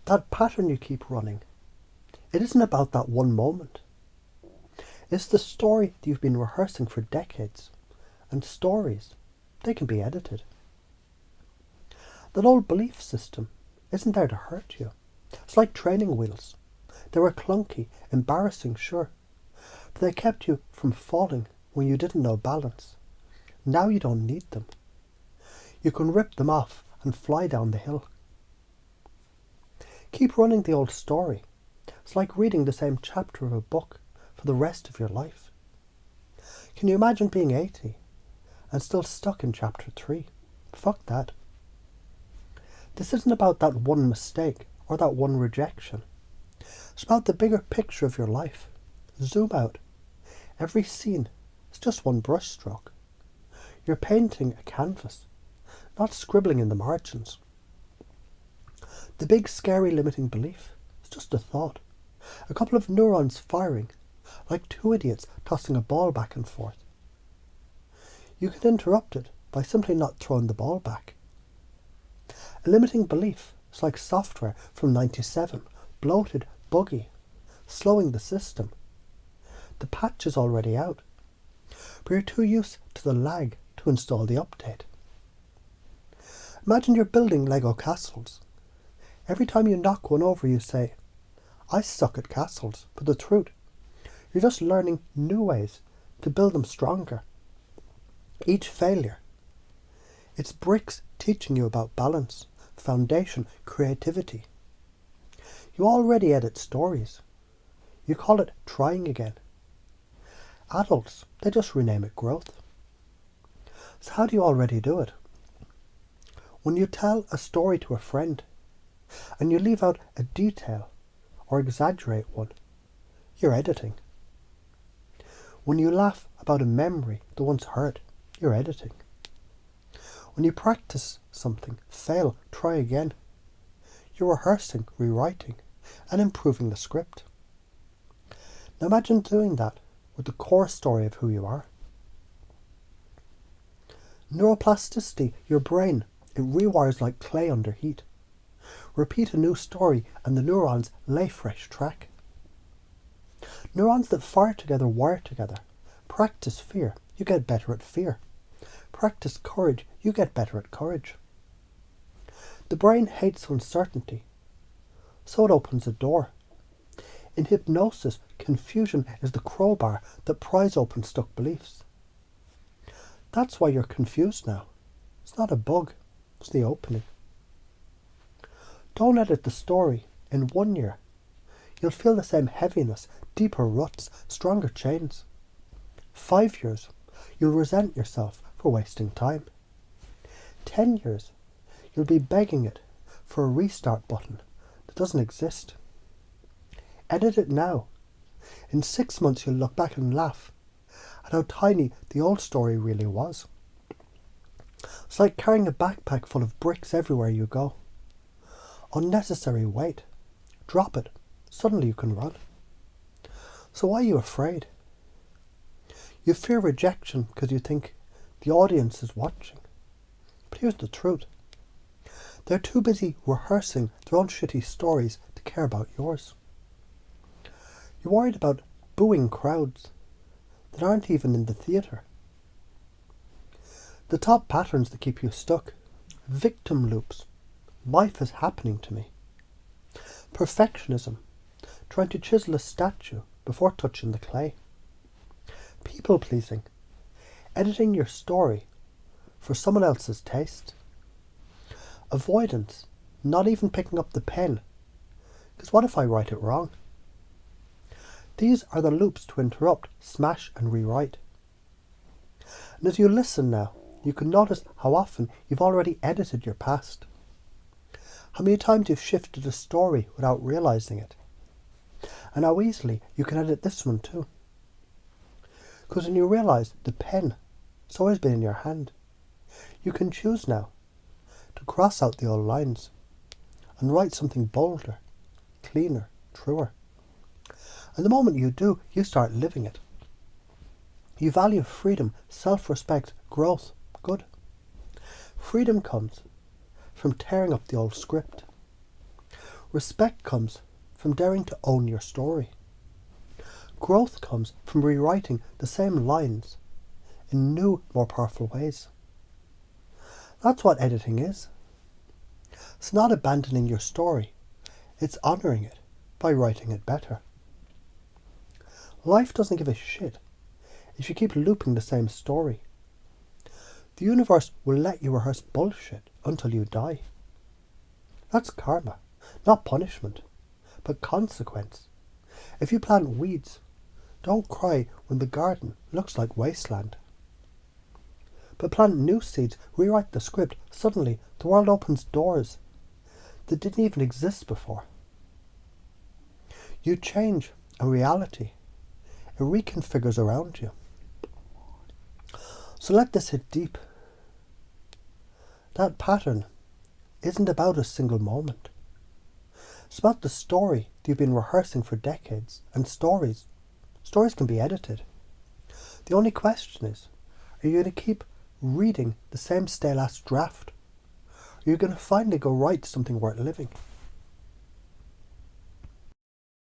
That pattern you keep running, it isn't about that one moment. It's the story that you've been rehearsing for decades. And stories, they can be edited. That old belief system isn't there to hurt you. It's like training wheels. They were clunky, embarrassing, sure, but they kept you from falling when you didn't know balance. Now you don't need them. You can rip them off and fly down the hill. Keep running the old story. It's like reading the same chapter of a book for the rest of your life. Can you imagine being 80 and still stuck in chapter 3? Fuck that. This isn't about that one mistake or that one rejection. It's about the bigger picture of your life. Zoom out. Every scene is just one brushstroke. You're painting a canvas, not scribbling in the margins. The big scary limiting belief is just a thought. A couple of neurons firing, like two idiots tossing a ball back and forth. You can interrupt it by simply not throwing the ball back. A limiting belief is like software from 97, bloated, buggy, slowing the system. The patch is already out, but you're too used to the lag to install the update. Imagine you're building Lego castles. Every time you knock one over you say, I suck at castles, but the truth, you're just learning new ways to build them stronger. Each failure, it's bricks teaching you about balance, foundation, creativity. You already edit stories. You call it trying again. Adults, they just rename it growth. So how do you already do it? When you tell a story to a friend and you leave out a detail or exaggerate one, you're editing. When you laugh about a memory that once hurt, you're editing. When you practice something, fail, try again, you're rehearsing, rewriting, and improving the script. Now imagine doing that with the core story of who you are. Neuroplasticity, your brain, it rewires like clay under heat. Repeat a new story and the neurons lay fresh track. Neurons that fire together wire together. Practice fear, you get better at fear. Practice courage, you get better at courage. The brain hates uncertainty, so it opens a door. In hypnosis, confusion is the crowbar that pries open stuck beliefs. That's why you're confused now. It's not a bug, it's the opening. Don't edit the story. In 1 year, you'll feel the same heaviness, deeper ruts, stronger chains. 5 years, you'll resent yourself for wasting time. 10 years, you'll be begging it for a restart button that doesn't exist. Edit it now. In 6 months, you'll look back and laugh at how tiny the old story really was. It's like carrying a backpack full of bricks everywhere you go. Unnecessary weight. Drop it. Suddenly you can run. So why are you afraid? You fear rejection because you think the audience is watching. But here's the truth. They're too busy rehearsing their own shitty stories to care about yours. You're worried about booing crowds that aren't even in the theatre. The top patterns that keep you stuck. Victim loops. Life is happening to me. Perfectionism. Trying to chisel a statue before touching the clay. People pleasing. Editing your story for someone else's taste. Avoidance. Not even picking up the pen. Because what if I write it wrong? These are the loops to interrupt, smash and rewrite. And as you listen now, you can notice how often you've already edited your past. How many times you've shifted a story without realising it. And how easily you can edit this one too. Because when you realise the pen has always been in your hand, you can choose now to cross out the old lines and write something bolder, cleaner, truer. And the moment you do, you start living it. You value freedom, self-respect, growth, good. Freedom comes from tearing up the old script. Respect comes from daring to own your story. Growth comes from rewriting the same lines in new, more powerful ways. That's what editing is. It's not abandoning your story, it's honouring it by writing it better. Life doesn't give a shit if you keep looping the same story. The universe will let you rehearse bullshit until you die. That's karma, not punishment, but consequence. If you plant weeds, don't cry when the garden looks like wasteland. But plant new seeds, rewrite the script, suddenly the world opens doors that didn't even exist before. You change a reality. It reconfigures around you. So let this hit deep. That pattern isn't about a single moment. It's about the story that you've been rehearsing for decades, and stories can be edited. The only question is, are you going to keep reading the same stale ass draft? Or are you going to finally go write something worth living?